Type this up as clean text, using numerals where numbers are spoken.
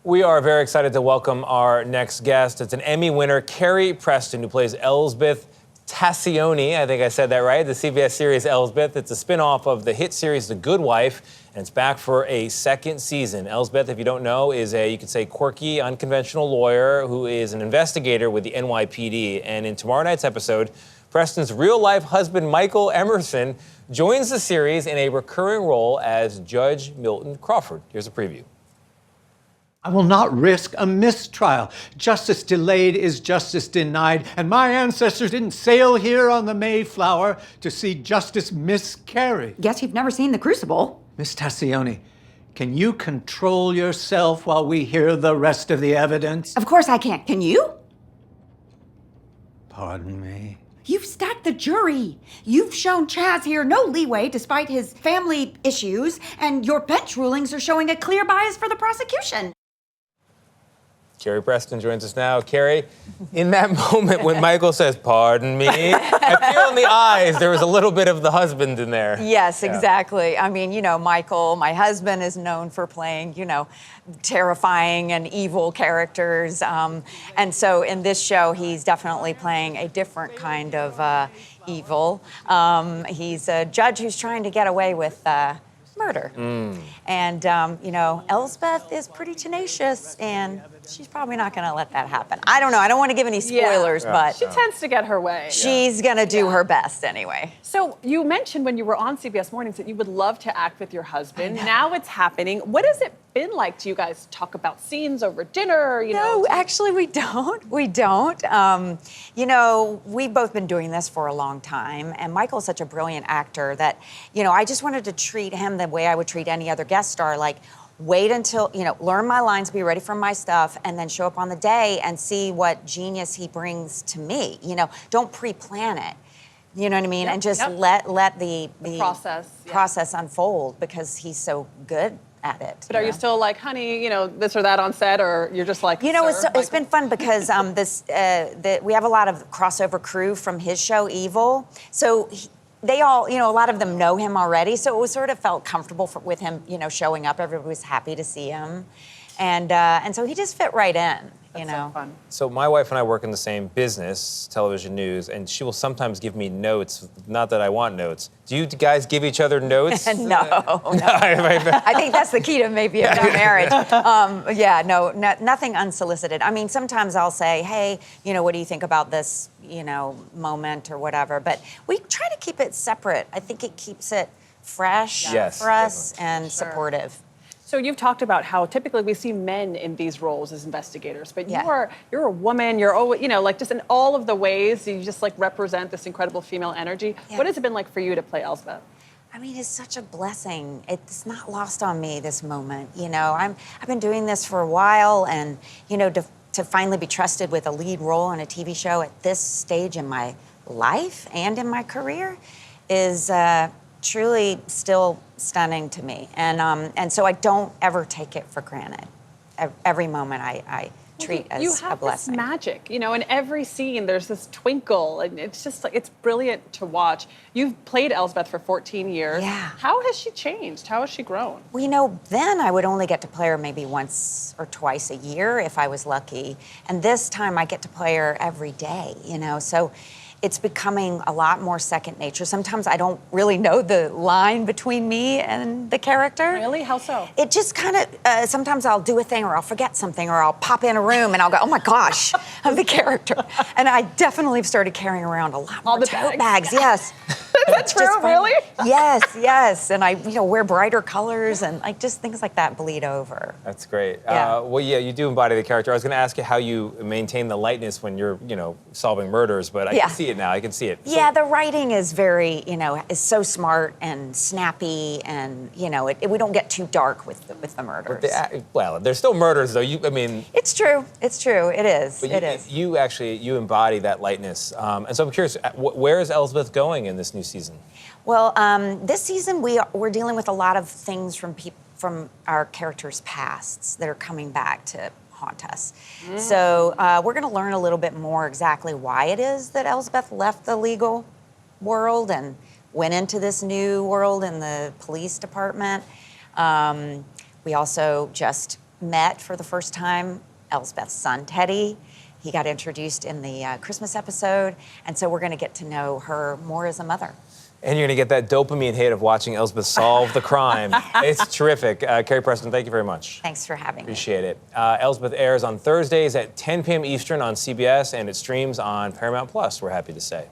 We are very excited to welcome our next guest. It's an Emmy winner, Carrie Preston, who plays Elsbeth Tascioni. I think I said that right. The CBS series Elsbeth. It's a spinoff of the hit series The Good Wife, and it's back for a second season. Elsbeth, if you don't know, is a, you could say, quirky, unconventional lawyer who is an investigator with the NYPD. And in tomorrow night's episode, Preston's real-life husband, Michael Emerson, joins the series in a recurring role as Judge Milton Crawford. Here's a preview. I will not risk a mistrial. Justice delayed is justice denied, and my ancestors didn't sail here on the Mayflower to see justice miscarry. Guess you've never seen The Crucible. Miss Tascioni, can you control yourself while we hear the rest of the evidence? Of course I can't. Can you? Pardon me? You've stacked the jury. You've shown Chaz here no leeway despite his family issues, and your bench rulings are showing a clear bias for the prosecution. Carrie Preston joins us now. Carrie, in that moment when Michael says, "Pardon me," I feel in the eyes there was a little bit of the husband in there. Yes, exactly. I mean, Michael, my husband, is known for playing, terrifying and evil characters. And so in this show, he's definitely playing a different kind of evil. He's a judge who's trying to get away with murder. And, Elsbeth is pretty tenacious, and she's probably not going to let that happen. I don't know. I don't want to give any spoilers, but she tends to get her way. She's going to do her best anyway. So you mentioned when you were on CBS Mornings that you would love to act with your husband. Now it's happening. What has it been like? Do you guys talk about scenes over dinner? No, actually, we don't. We don't. We've both been doing this for a long time, and Michael's such a brilliant actor that, I just wanted to treat him the way I would treat any other guest star, like wait until, learn my lines, be ready for my stuff, and then show up on the day and see what genius he brings to me. Don't pre-plan it. You know what I mean? Yep, and just yep. let the process unfold because he's so good at it. But are you still like, honey, this or that on set, or you're just like, it's been fun because we have a lot of crossover crew from his show, Evil. So they all, a lot of them know him already. So it was sort of felt comfortable with him, showing up. Everybody was happy to see him. And so he just fit right in, That's so fun. So my wife and I work in the same business, television news, and she will sometimes give me notes. Not that I want notes. Do you guys give each other notes? No. I think that's the key to maybe a marriage. Nothing unsolicited. I mean, sometimes I'll say, hey, what do you think about this, moment or whatever? But we try to keep it separate. I think it keeps it fresh for us and supportive. So you've talked about how typically we see men in these roles as investigators, but you're a woman. You're always, just in all of the ways you just represent this incredible female energy. Yeah. What has it been like for you to play Elsbeth? I mean, it's such a blessing. It's not lost on me, this moment. I've been doing this for a while, and to finally be trusted with a lead role in a TV show at this stage in my life and in my career is truly still stunning to me, and so I don't ever take it for granted. Every moment I treat as a blessing. You have this magic, in every scene there's this twinkle, and it's just it's brilliant to watch. You've played Elsbeth for 14 years. Yeah. How has she changed? How has she grown? Well, then I would only get to play her maybe once or twice a year if I was lucky, and this time I get to play her every day. So it's becoming a lot more second nature. Sometimes I don't really know the line between me and the character. Really? How so? It just kind of, sometimes I'll do a thing or I'll forget something or I'll pop in a room and I'll go, oh my gosh, I'm the character. And I definitely have started carrying around a lot more tote bags. Yes. That's true, really? Yes. And I, wear brighter colors and just things like that bleed over. That's great. Yeah. You do embody the character. I was going to ask you how you maintain the lightness when you're, solving murders, but I can see it now. I can see it. Yeah, the writing is very, is so smart and snappy, and we don't get too dark with the murders. There's still murders, though. It's true. It is. But you embody that lightness, and so I'm curious, where is Elsbeth going in this new season? Well, this season we're dealing with a lot of things from our characters' pasts that are coming back to haunt us. So we're going to learn a little bit more exactly why it is that Elsbeth left the legal world and went into this new world in the police department. We also just met for the first time Elsbeth's son, Teddy. He got introduced in the Christmas episode, and so we're going to get to know her more as a mother. And you're going to get that dopamine hit of watching Elsbeth solve the crime. It's terrific. Carrie Preston, thank you very much. Thanks for having me. Appreciate it. Elsbeth airs on Thursdays at 10 p.m. Eastern on CBS, and it streams on Paramount Plus, we're happy to say.